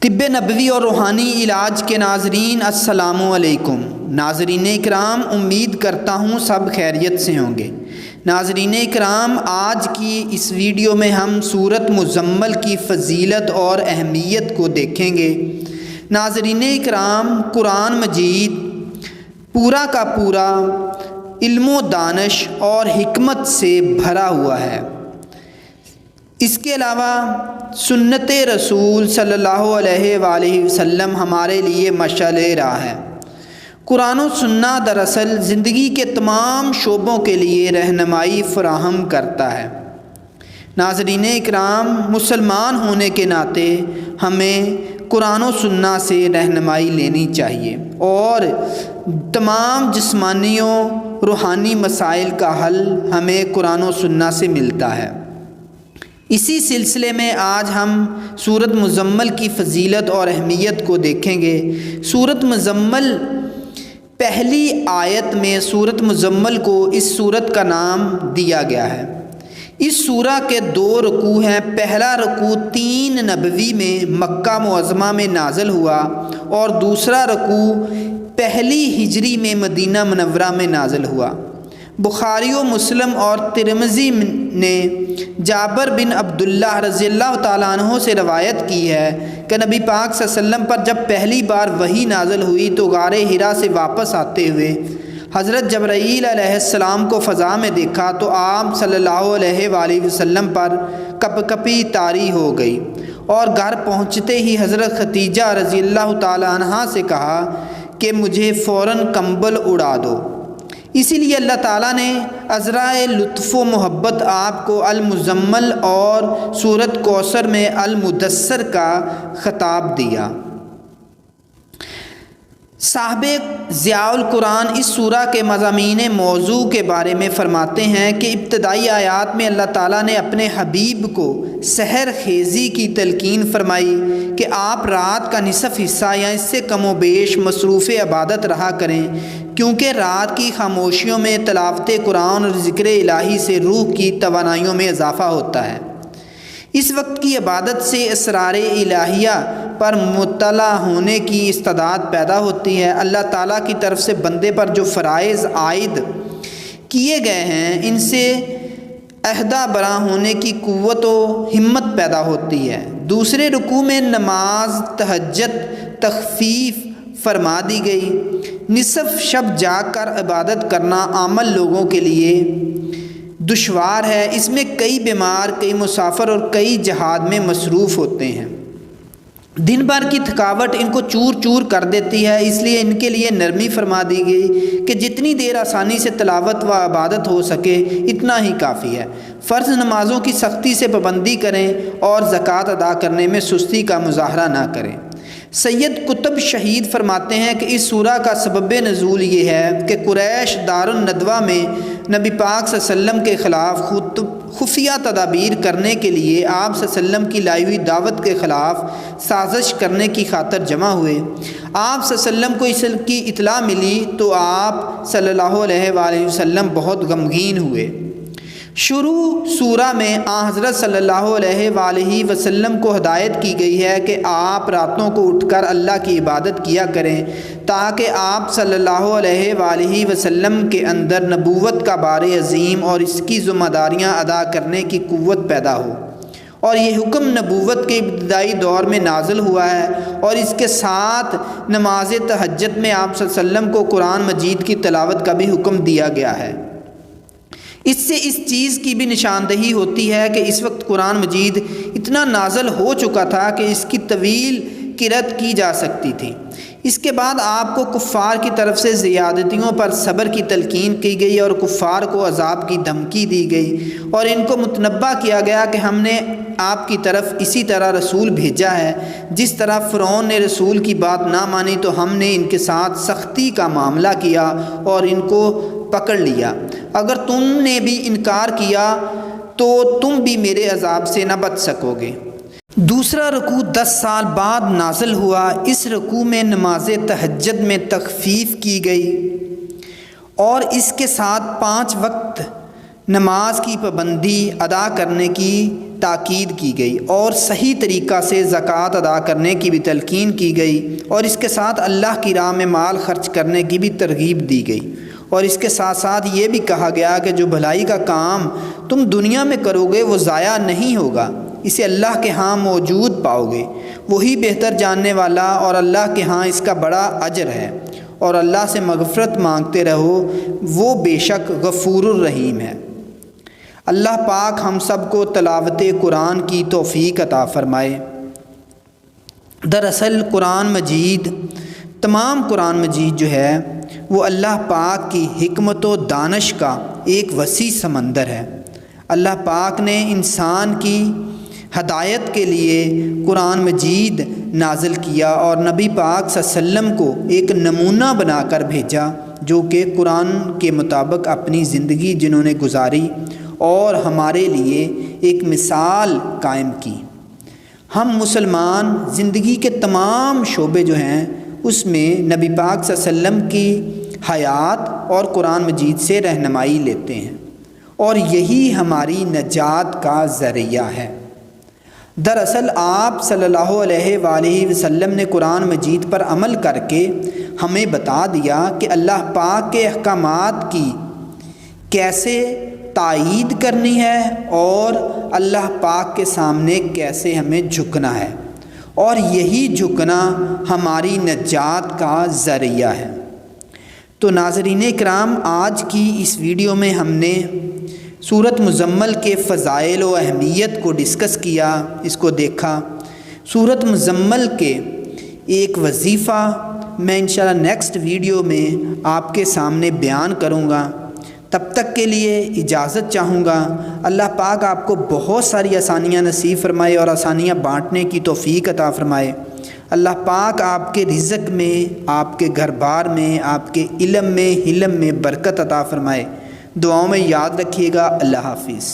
طب نبوی اور روحانی علاج کے ناظرین، السلام علیکم۔ ناظرین اکرام، امید کرتا ہوں سب خیریت سے ہوں گے۔ ناظرین اکرام، آج کی اس ویڈیو میں ہم سورۃ مزمل کی فضیلت اور اہمیت کو دیکھیں گے۔ ناظرین اکرام، قرآن مجید پورا کا پورا علم و دانش اور حکمت سے بھرا ہوا ہے۔ اس کے علاوہ سنت رسول صلی اللہ علیہ وآلہ وسلم ہمارے لیے مشعل راہ ہے۔ قرآن و سنت دراصل زندگی کے تمام شعبوں کے لیے رہنمائی فراہم کرتا ہے۔ ناظرین اکرام، مسلمان ہونے کے ناطے ہمیں قرآن و سنت سے رہنمائی لینی چاہیے اور تمام جسمانی و روحانی مسائل کا حل ہمیں قرآن و سنت سے ملتا ہے۔ اسی سلسلے میں آج ہم سورۃ مزمل کی فضیلت اور اہمیت کو دیکھیں گے۔ سورۃ مزمل پہلی آیت میں سورۃ مزمل کو اس سورت کا نام دیا گیا ہے۔ اس سورہ کے 2 رکوع ہیں۔ پہلا رکوع 3 نبوی میں مکہ معظمہ میں نازل ہوا اور دوسرا رکوع پہلی ہجری میں مدینہ منورہ میں نازل ہوا۔ بخاری و مسلم اور ترمذی نے جابر بن عبداللہ رضی اللہ تعالیٰ عنہ سے روایت کی ہے کہ نبی پاک صلی اللہ علیہ وسلم پر جب پہلی بار وحی نازل ہوئی تو غار حرا سے واپس آتے ہوئے حضرت جبرائیل علیہ السلام کو فضا میں دیکھا تو آپ صلی اللہ علیہ وآلہ وسلم پر کپ کپی طاری ہو گئی اور گھر پہنچتے ہی حضرت خدیجہ رضی اللہ تعالیٰ عنہ سے کہا کہ مجھے فوراً کمبل اڑا دو۔ اسی لیے اللہ تعالیٰ نے عذرائے لطف و محبت آپ کو المزمل اور سورۃ کوثر میں المدثر کا خطاب دیا۔ صاحب ضیاء القرآن اس سورہ کے مضامین موضوع کے بارے میں فرماتے ہیں کہ ابتدائی آیات میں اللہ تعالیٰ نے اپنے حبیب کو سحر خیزی کی تلقین فرمائی کہ آپ رات کا نصف حصہ یا اس سے کم و بیش مصروف عبادت رہا کریں، کیونکہ رات کی خاموشیوں میں تلاوت قرآن اور ذکر الہی سے روح کی توانائیوں میں اضافہ ہوتا ہے۔ اس وقت کی عبادت سے اسرار الہیہ پر مطلع ہونے کی استعداد پیدا ہوتی ہے۔ اللہ تعالیٰ کی طرف سے بندے پر جو فرائض عائد کیے گئے ہیں ان سے عہدہ برآں ہونے کی قوت و ہمت پیدا ہوتی ہے۔ دوسرے رکوع میں نماز تہجد تخفیف فرما دی گئی۔ نصف شب جاگ کر عبادت کرنا عامل لوگوں کے لیے دشوار ہے۔ اس میں کئی بیمار، کئی مسافر اور کئی جہاد میں مصروف ہوتے ہیں۔ دن بھر کی تھکاوٹ ان کو چور چور کر دیتی ہے، اس لیے ان کے لیے نرمی فرما دی گئی کہ جتنی دیر آسانی سے تلاوت و عبادت ہو سکے اتنا ہی کافی ہے۔ فرض نمازوں کی سختی سے پابندی کریں اور زکوٰۃ ادا کرنے میں سستی کا مظاہرہ نہ کریں۔ سید قطب شہید فرماتے ہیں کہ اس سورہ کا سبب نزول یہ ہے کہ قریش دار الندوہ میں نبی پاک صلی اللہ علیہ وسلم کے خلاف خفیہ تدابیر کرنے کے لیے آپ صلی اللہ علیہ وسلم کی لائی ہوئی دعوت کے خلاف سازش کرنے کی خاطر جمع ہوئے۔ آپ صلی اللہ علیہ وسلم کو اس کی اطلاع ملی تو آپ صلی اللہ علیہ وآلہ وسلم بہت غمگین ہوئے۔ شروع سورہ میں حضرت صلی اللہ علیہ وآلہ وسلم کو ہدایت کی گئی ہے کہ آپ راتوں کو اٹھ کر اللہ کی عبادت کیا کریں تاکہ آپ صلی اللہ علیہ وآلہ وسلم کے اندر نبوت کا بار عظیم اور اس کی ذمہ داریاں ادا کرنے کی قوت پیدا ہو۔ اور یہ حکم نبوت کے ابتدائی دور میں نازل ہوا ہے اور اس کے ساتھ نماز تہجد میں آپ صلی اللہ علیہ وسلم کو قرآن مجید کی تلاوت کا بھی حکم دیا گیا ہے۔ اس سے اس چیز کی بھی نشاندہی ہوتی ہے کہ اس وقت قرآن مجید اتنا نازل ہو چکا تھا کہ اس کی طویل قرأت کی جا سکتی تھی۔ اس کے بعد آپ کو کفار کی طرف سے زیادتیوں پر صبر کی تلقین کی گئی اور کفار کو عذاب کی دھمکی دی گئی اور ان کو متنبہ کیا گیا کہ ہم نے آپ کی طرف اسی طرح رسول بھیجا ہے، جس طرح فرعون نے رسول کی بات نہ مانی تو ہم نے ان کے ساتھ سختی کا معاملہ کیا اور ان کو پکڑ لیا۔ اگر تم نے بھی انکار کیا تو تم بھی میرے عذاب سے نہ بچ سکو گے۔ دوسرا رکوع 10 سال بعد نازل ہوا۔ اس رکوع میں نماز تہجد میں تخفیف کی گئی اور اس کے ساتھ 5 وقت نماز کی پابندی ادا کرنے کی تاکید کی گئی اور صحیح طریقہ سے زکوٰۃ ادا کرنے کی بھی تلقین کی گئی، اور اس کے ساتھ اللہ کی راہ میں مال خرچ کرنے کی بھی ترغیب دی گئی، اور اس کے ساتھ ساتھ یہ بھی کہا گیا کہ جو بھلائی کا کام تم دنیا میں کرو گے وہ ضائع نہیں ہوگا، اسے اللہ کے ہاں موجود پاؤ گے، وہی بہتر جاننے والا اور اللہ کے ہاں اس کا بڑا اجر ہے، اور اللہ سے مغفرت مانگتے رہو، وہ بے شک غفور الرحیم ہے۔ اللہ پاک ہم سب کو تلاوت قرآن کی توفیق عطا فرمائے۔ دراصل قرآن مجید، تمام قرآن مجید جو ہے وہ اللہ پاک کی حکمت و دانش کا ایک وسیع سمندر ہے۔ اللہ پاک نے انسان کی ہدایت کے لیے قرآن مجید نازل کیا اور نبی پاک صلی اللہ علیہ وسلم کو ایک نمونہ بنا کر بھیجا، جو کہ قرآن کے مطابق اپنی زندگی جنہوں نے گزاری اور ہمارے لیے ایک مثال قائم کی۔ ہم مسلمان زندگی کے تمام شعبے جو ہیں اس میں نبی پاک صلی اللہ علیہ وسلم کی حیات اور قرآن مجید سے رہنمائی لیتے ہیں، اور یہی ہماری نجات کا ذریعہ ہے۔ دراصل آپ صلی اللہ علیہ وآلہ وسلم نے قرآن مجید پر عمل کر کے ہمیں بتا دیا کہ اللہ پاک کے احکامات کی کیسے تائید کرنی ہے اور اللہ پاک کے سامنے کیسے ہمیں جھکنا ہے، اور یہی جھکنا ہماری نجات کا ذریعہ ہے۔ تو ناظرین اکرام، آج کی اس ویڈیو میں ہم نے سورۃ مزمل کے فضائل و اہمیت کو ڈسکس کیا، اس کو دیکھا۔ سورۃ مزمل کے ایک وظیفہ میں انشاءاللہ نیکسٹ ویڈیو میں آپ کے سامنے بیان کروں گا۔ تب تک کے لیے اجازت چاہوں گا۔ اللہ پاک آپ کو بہت ساری آسانیاں نصیب فرمائے اور آسانیاں بانٹنے کی توفیق عطا فرمائے۔ اللہ پاک آپ کے رزق میں، آپ کے گھر بار میں، آپ کے علم میں، حلم میں برکت عطا فرمائے۔ دعاؤں میں یاد رکھیے گا۔ اللہ حافظ۔